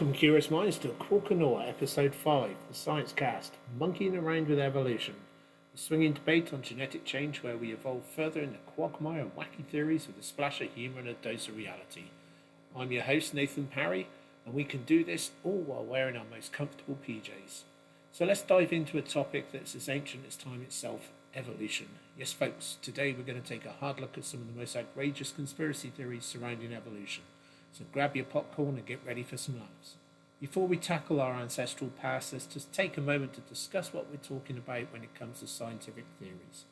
Welcome, curious minds, to Quark Episode 5, the Science Cast, Monkeying Around with Evolution, a swinging debate on genetic change where we evolve further in the quagmire of wacky theories with a splash of humour and a dose of reality. I'm your host, Nathan Parry, and we can do this all while wearing our most comfortable PJs. So let's dive into a topic that's as ancient as time itself, evolution. Yes, folks, today we're going to take a hard look at some of the most outrageous conspiracy theories surrounding evolution. So grab your popcorn and get ready for some laughs. Before we tackle our ancestral past, let's just take a moment to discuss what we're talking about when it comes to scientific theories.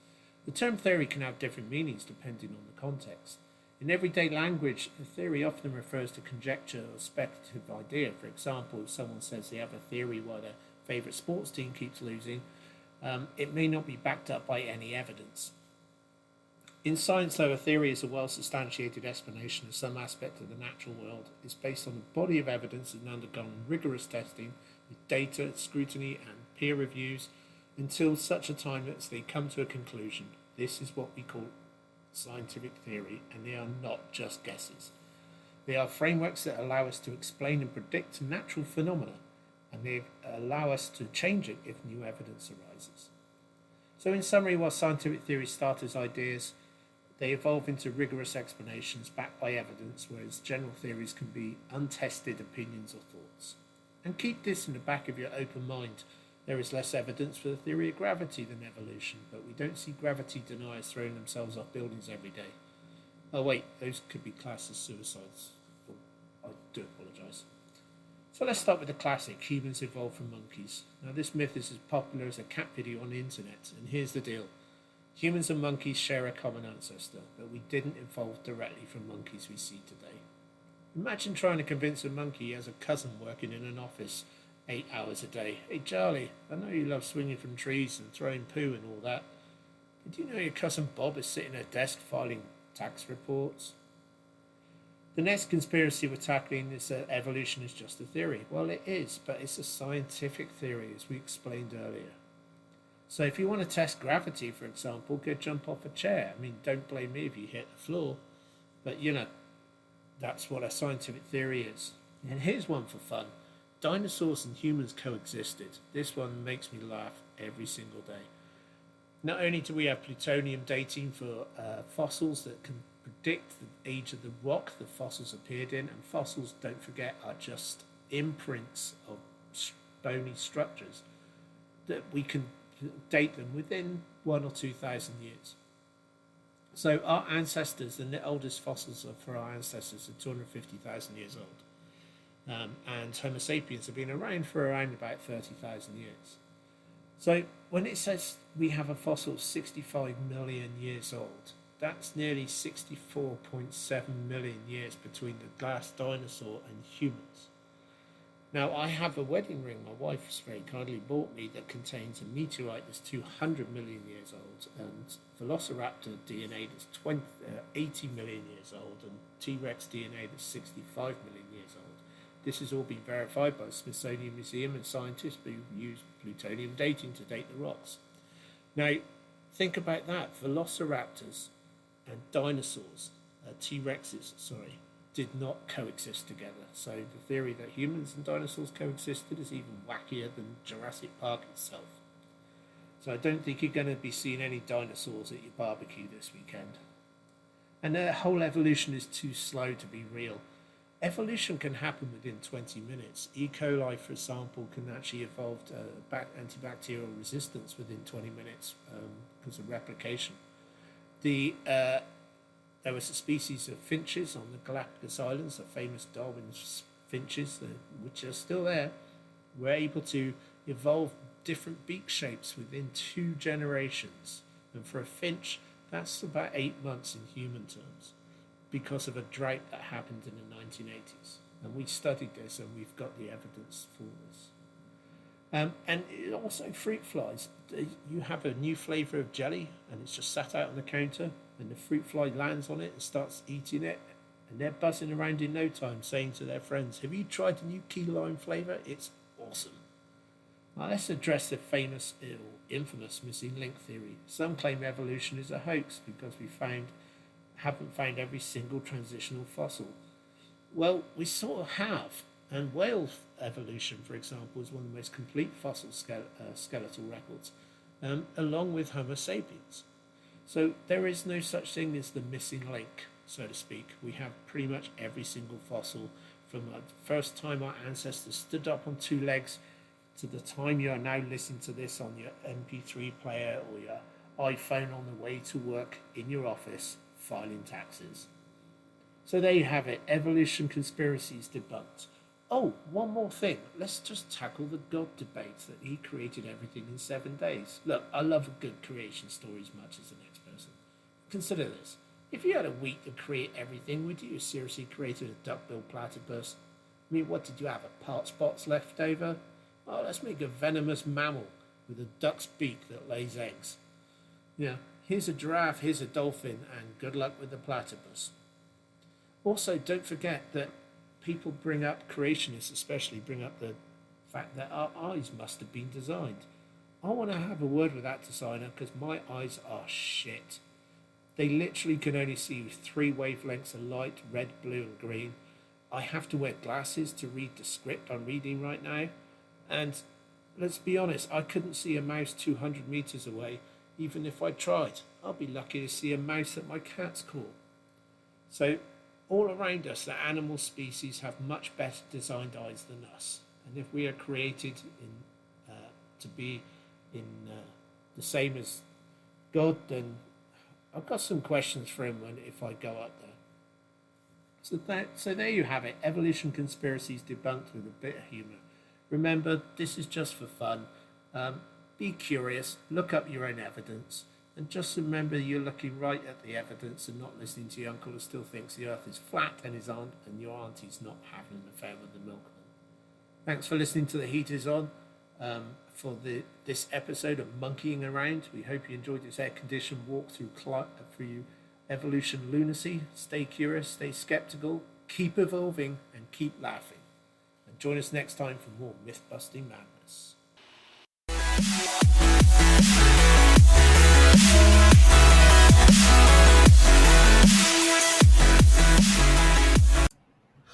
The term theory can have different meanings depending on the context. In everyday language, a theory often refers to conjecture or speculative idea. For example, if someone says they have a theory why their favourite sports team keeps losing, it may not be backed up by any evidence. In science, though, a theory is a well-substantiated explanation of some aspect of the natural world. It's based on a body of evidence and undergone rigorous testing with data, scrutiny, and peer reviews until such a time that they come to a conclusion. This is what we call scientific theory, and they are not just guesses. They are frameworks that allow us to explain and predict natural phenomena, and they allow us to change it if new evidence arises. So in summary, while scientific theories start as ideas, they evolve into rigorous explanations backed by evidence, whereas general theories can be untested opinions or thoughts. And keep this in the back of your open mind. There is less evidence for the theory of gravity than evolution, but we don't see gravity deniers throwing themselves off buildings every day. Oh wait, those could be classed as suicides. Oh, I do apologise. So let's start with the classic, humans evolved from monkeys. Now this myth is as popular as a cat video on the internet, and here's the deal. Humans and monkeys share a common ancestor, but we didn't evolve directly from monkeys we see today. Imagine trying to convince a monkey he has a cousin working in an office 8 hours a day. Hey Charlie, I know you love swinging from trees and throwing poo and all that, but do you know your cousin Bob is sitting at a desk filing tax reports? The next conspiracy we're tackling is that evolution is just a theory. Well, it is, but it's a scientific theory, as we explained earlier. So if you want to test gravity, for example, go jump off a chair. I mean, don't blame me if you hit the floor, but that's what a scientific theory is. And here's one for fun. Dinosaurs and humans coexisted. This one makes me laugh every single day. Not only do we have plutonium dating for fossils that can predict the age of the rock the fossils appeared in, and fossils, don't forget, are just imprints of bony structures that we can date them within 1,000 or 2,000 years. So our ancestors, and the oldest fossils for our ancestors are 250,000 years old. And Homo sapiens have been around for around about 30,000 years. So when it says we have a fossil 65 million years old, that's nearly 64.7 million years between the last dinosaur and humans. Now, I have a wedding ring my wife has very kindly bought me that contains a meteorite that's 200 million years old, and Velociraptor DNA that's 80 million years old, and T-Rex DNA that's 65 million years old. This has all been verified by the Smithsonian Museum and scientists who use plutonium dating to date the rocks. Now, think about that. Velociraptors and dinosaurs, T-Rexes, did not coexist together. So the theory that humans and dinosaurs coexisted is even wackier than Jurassic Park itself. So I don't think you're going to be seeing any dinosaurs at your barbecue this weekend. And the whole evolution is too slow to be real. Evolution can happen within 20 minutes. E. coli, for example, can actually evolve antibacterial resistance within 20 minutes because of replication. There was a species of finches on the Galapagos Islands, the famous Darwin's finches, which are still there, were able to evolve different beak shapes within 2 generations. And for a finch, that's about 8 months in human terms, because of a drought that happened in the 1980s. And we studied this, and we've got the evidence for this. And also fruit flies. You have a new flavour of jelly, and it's just sat out on the counter, and the fruit fly lands on it and starts eating it, and they're buzzing around in no time, saying to their friends, "Have you tried the new key lime flavour? It's awesome." Now let's address the famous or infamous missing link theory. Some claim evolution is a hoax because we haven't found every single transitional fossil. Well, we sort of have, And whale evolution, for example, is one of the most complete fossil skeletal records, along with Homo sapiens. So there is no such thing as the missing link, so to speak. We have pretty much every single fossil from the first time our ancestors stood up on two legs to the time you are now listening to this on your MP3 player or your iPhone on the way to work in your office filing taxes. So there you have it, evolution conspiracies debunked. Oh, one more thing. Let's just tackle the God debate that he created everything in 7 days. Look, I love a good creation story as much as the next person. Consider this. If you had a week to create everything, would you have seriously created a duck-billed platypus? I mean, what did you have, a part spots left over? Oh, let's make a venomous mammal with a duck's beak that lays eggs. Yeah, here's a giraffe, here's a dolphin, and good luck with the platypus. Also, don't forget that people bring up, creationists especially, bring up the fact that our eyes must have been designed. I want to have a word with that designer because my eyes are shit. They literally can only see 3 wavelengths of light, red, blue and green. I have to wear glasses to read the script I'm reading right now. And let's be honest, I couldn't see a mouse 200 meters away, even if I tried. I'll be lucky to see a mouse that my cat's caught. So all around us, the animal species have much better designed eyes than us. And if we are created to be in the same as God, then I've got some questions for him if I go up there. So there you have it. Evolution conspiracies debunked with a bit of humour. Remember, this is just for fun. Be curious, look up your own evidence, and just remember you're looking right at the evidence and not listening to your uncle who still thinks the earth is flat and his aunt and your auntie's not having an affair with the milkman. Thanks for listening to The Heat Is On for this episode of Monkeying Around. We hope you enjoyed this air-conditioned walk through evolution lunacy. Stay curious, stay skeptical, keep evolving, and keep laughing. And join us next time for more myth-busting madness.